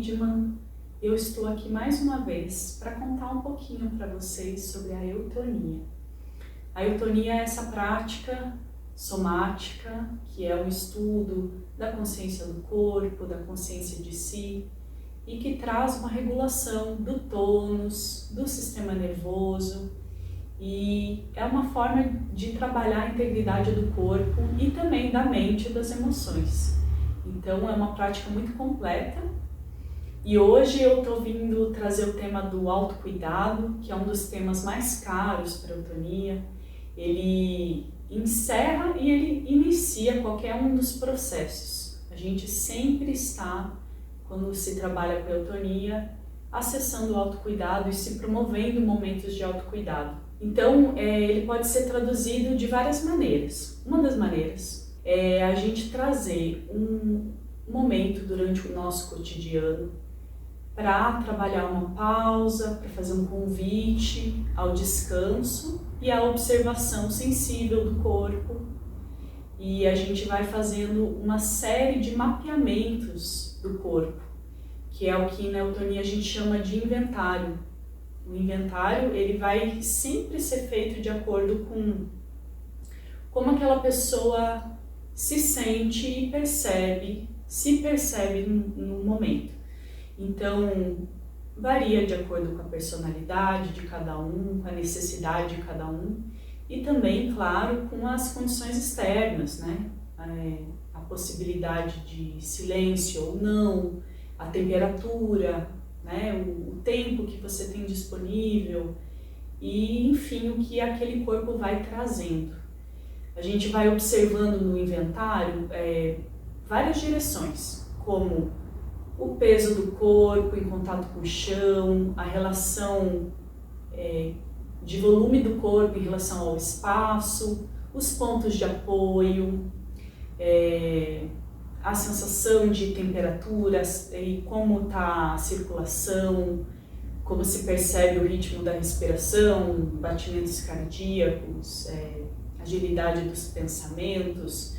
Widmann. Eu estou aqui mais uma vez para contar um pouquinho para vocês sobre a eutonia. A eutonia é essa prática somática, que é o estudo da consciência do corpo, da consciência de si, e que traz uma regulação do tônus, do sistema nervoso, e é uma forma de trabalhar a integridade do corpo e também da mente e das emoções. Então é uma prática muito completa. E hoje eu estou vindo trazer o tema do autocuidado, que é um dos temas mais caros para a eutonia. Ele encerra e ele inicia qualquer um dos processos. A gente sempre está, quando se trabalha com a eutonia, acessando o autocuidado e se promovendo momentos de autocuidado. Então, ele pode ser traduzido de várias maneiras. Uma das maneiras é a gente trazer um momento durante o nosso cotidiano para trabalhar uma pausa, para fazer um convite ao descanso e à observação sensível do corpo. E a gente vai fazendo uma série de mapeamentos do corpo, que é o que na eutonia a gente chama de inventário. O inventário, ele vai sempre ser feito de acordo com como aquela pessoa se sente e se percebe no momento. Então, varia de acordo com a personalidade de cada um, com a necessidade de cada um e também, claro, com as condições externas, né? A possibilidade de silêncio ou não, a temperatura, né? O tempo que você tem disponível e, enfim, o que aquele corpo vai trazendo. A gente vai observando no inventário várias direções, como o peso do corpo em contato com o chão, a relação de volume do corpo em relação ao espaço, os pontos de apoio, a sensação de temperatura e como está a circulação, como se percebe o ritmo da respiração, batimentos cardíacos, agilidade dos pensamentos,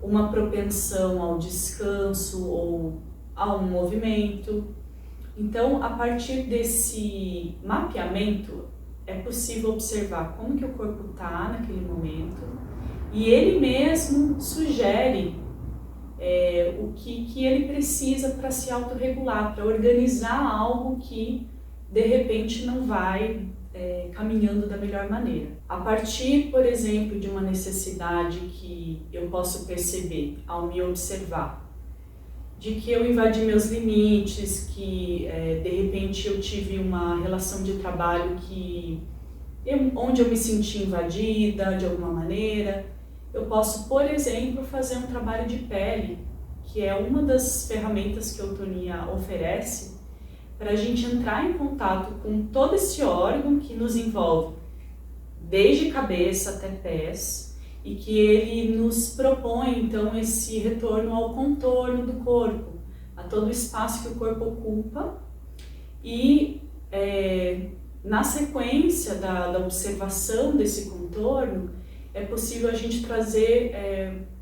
uma propensão ao descanso ou a um movimento. Então, a partir desse mapeamento, é possível observar como que o corpo está naquele momento e ele mesmo sugere o que ele precisa para se autorregular, para organizar algo que de repente não vai caminhando da melhor maneira. A partir, por exemplo, de uma necessidade que eu posso perceber ao me observar, de que eu invadi meus limites, que de repente eu tive uma relação de trabalho onde eu me senti invadida de alguma maneira, eu posso, por exemplo, fazer um trabalho de pele, que é uma das ferramentas que a eutonia oferece, para a gente entrar em contato com todo esse órgão que nos envolve, desde cabeça até pés, e que ele nos propõe, então, esse retorno ao contorno do corpo, a todo o espaço que o corpo ocupa, e na sequência da observação desse contorno, é possível a gente trazer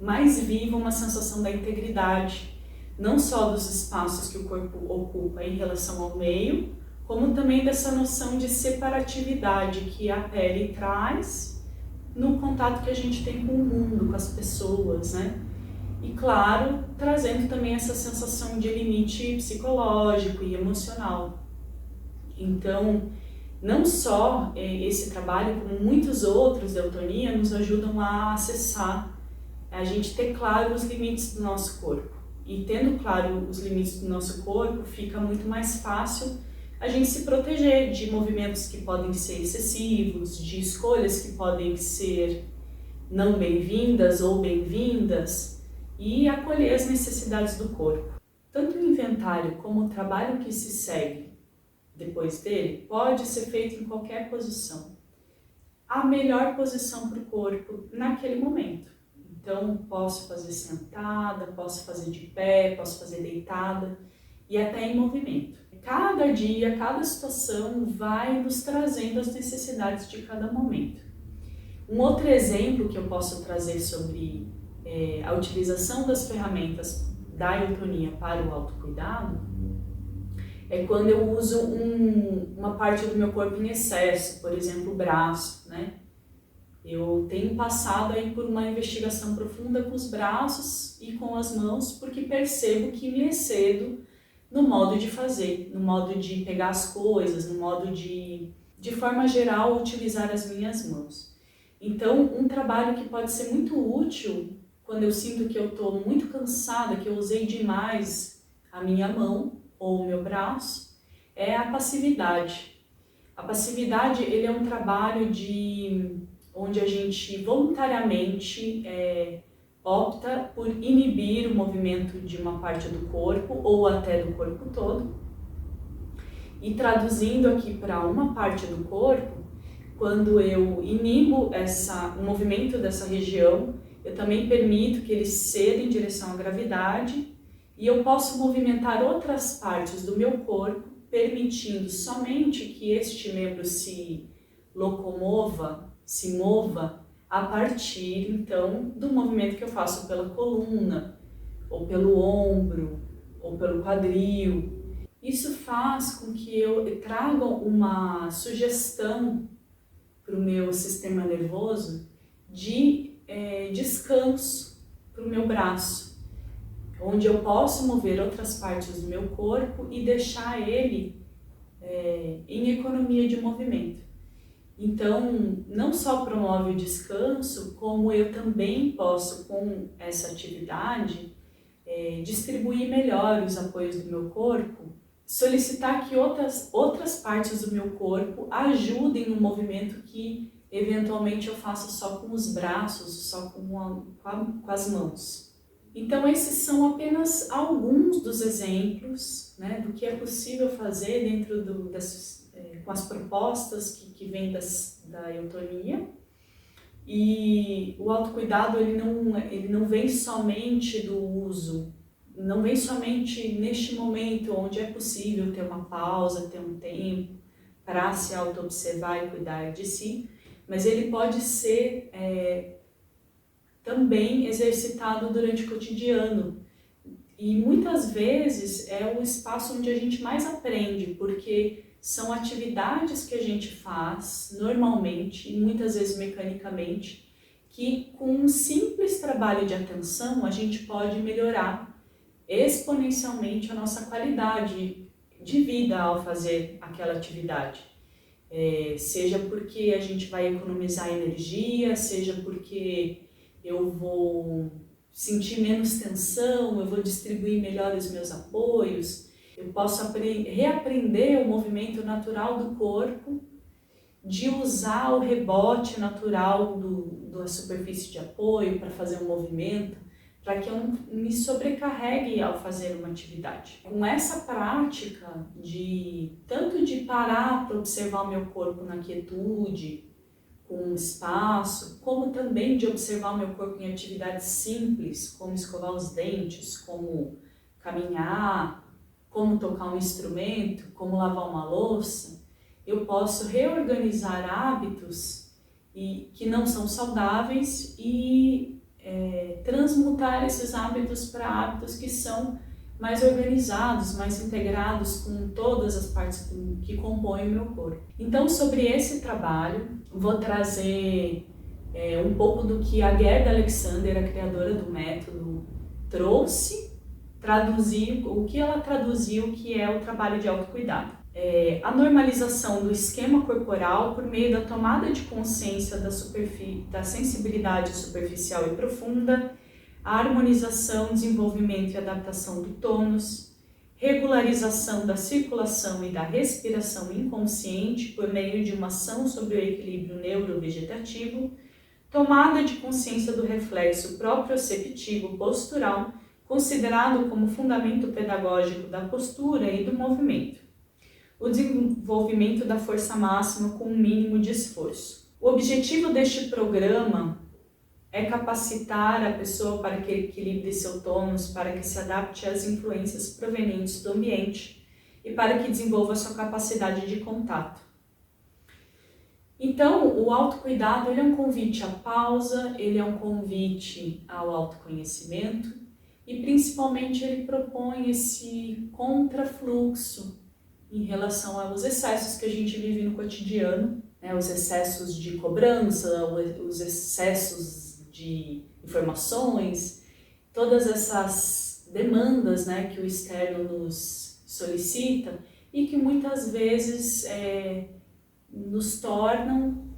mais viva uma sensação da integridade, não só dos espaços que o corpo ocupa em relação ao meio, como também dessa noção de separatividade que a pele traz no contato que a gente tem com o mundo, com as pessoas, né? E claro, trazendo também essa sensação de limite psicológico e emocional. Então, não só esse trabalho, como muitos outros da eutonia, nos ajudam a acessar, a gente ter claro os limites do nosso corpo. E tendo claro os limites do nosso corpo, fica muito mais fácil a gente se proteger de movimentos que podem ser excessivos, de escolhas que podem ser não bem-vindas ou bem-vindas, e acolher as necessidades do corpo. Tanto o inventário como o trabalho que se segue depois dele pode ser feito em qualquer posição. A melhor posição para o corpo naquele momento. Então, posso fazer sentada, posso fazer de pé, posso fazer deitada e até em movimento. Cada dia, cada situação vai nos trazendo as necessidades de cada momento. Um outro exemplo que eu posso trazer sobre a utilização das ferramentas da eutonia para o autocuidado é quando eu uso uma parte do meu corpo em excesso, por exemplo, o braço, né? Eu tenho passado aí por uma investigação profunda com os braços e com as mãos, porque percebo que me excedo no modo de fazer, no modo de pegar as coisas, no modo de forma geral, utilizar as minhas mãos. Então, um trabalho que pode ser muito útil quando eu sinto que eu estou muito cansada, que eu usei demais a minha mão ou o meu braço, é a passividade. A passividade, ele é um trabalho onde a gente voluntariamente opta por inibir o movimento de uma parte do corpo ou até do corpo todo. E traduzindo aqui para uma parte do corpo, quando eu inibo o movimento dessa região, eu também permito que ele ceda em direção à gravidade e eu posso movimentar outras partes do meu corpo, permitindo somente que este membro se locomova, se mova a partir, então, do movimento que eu faço pela coluna, ou pelo ombro, ou pelo quadril. Isso faz com que eu traga uma sugestão para o meu sistema nervoso de descanso para o meu braço, onde eu posso mover outras partes do meu corpo e deixar ele em economia de movimento. Então, não só promove o descanso, como eu também posso, com essa atividade, distribuir melhor os apoios do meu corpo, solicitar que outras partes do meu corpo ajudem no movimento que eventualmente eu faço só com os braços, só com as mãos. Então, esses são apenas alguns dos exemplos, né, do que é possível fazer dentro com as propostas que vêm da eutonia. E o autocuidado ele não vem somente do uso, não vem somente neste momento onde é possível ter uma pausa, ter um tempo para se auto-observar e cuidar de si, mas ele pode ser também exercitado durante o cotidiano. E muitas vezes é o espaço onde a gente mais aprende, porque são atividades que a gente faz normalmente e muitas vezes mecanicamente, que com um simples trabalho de atenção a gente pode melhorar exponencialmente a nossa qualidade de vida ao fazer aquela atividade. Seja porque a gente vai economizar energia, seja porque eu vou sentir menos tensão, eu vou distribuir melhor os meus apoios, eu posso reaprender o movimento natural do corpo, de usar o rebote natural da superfície de apoio para fazer um movimento, para que eu não me sobrecarregue ao fazer uma atividade. Com essa prática tanto de parar para observar o meu corpo na quietude, com espaço, como também de observar o meu corpo em atividades simples, como escovar os dentes, como caminhar, como tocar um instrumento, como lavar uma louça, eu posso reorganizar hábitos que não são saudáveis e transmutar esses hábitos para hábitos que são mais organizados, mais integrados com todas as partes que compõem o meu corpo. Então, sobre esse trabalho, vou trazer um pouco do que a Gerda Alexander, a criadora do método, trouxe, o que ela traduziu, que é o trabalho de autocuidado. A normalização do esquema corporal por meio da tomada de consciência da sensibilidade superficial e profunda, a harmonização, desenvolvimento e adaptação do tônus, regularização da circulação e da respiração inconsciente por meio de uma ação sobre o equilíbrio neurovegetativo, tomada de consciência do reflexo proprioceptivo postural, considerado como fundamento pedagógico da postura e do movimento. O desenvolvimento da força máxima com um mínimo de esforço. O objetivo deste programa é capacitar a pessoa para que equilibre seu tônus, para que se adapte às influências provenientes do ambiente e para que desenvolva sua capacidade de contato. Então, o autocuidado ele é um convite à pausa, ele é um convite ao autoconhecimento e principalmente ele propõe esse contrafluxo em relação aos excessos que a gente vive no cotidiano, né? Os excessos de cobrança, os excessos de informações, todas essas demandas, né, que o externo nos solicita e que muitas vezes nos tornam,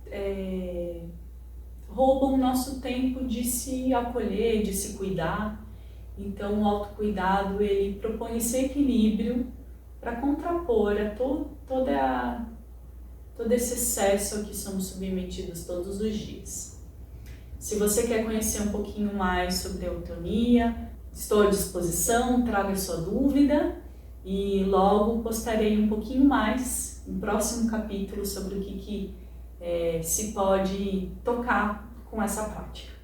roubam o nosso tempo de se acolher, de se cuidar. Então o autocuidado, ele propõe esse equilíbrio para contrapor a todo esse excesso a que somos submetidos todos os dias. Se você quer conhecer um pouquinho mais sobre eutanásia, estou à disposição, traga sua dúvida e logo postarei um pouquinho mais, um próximo capítulo sobre o que se pode tocar com essa prática.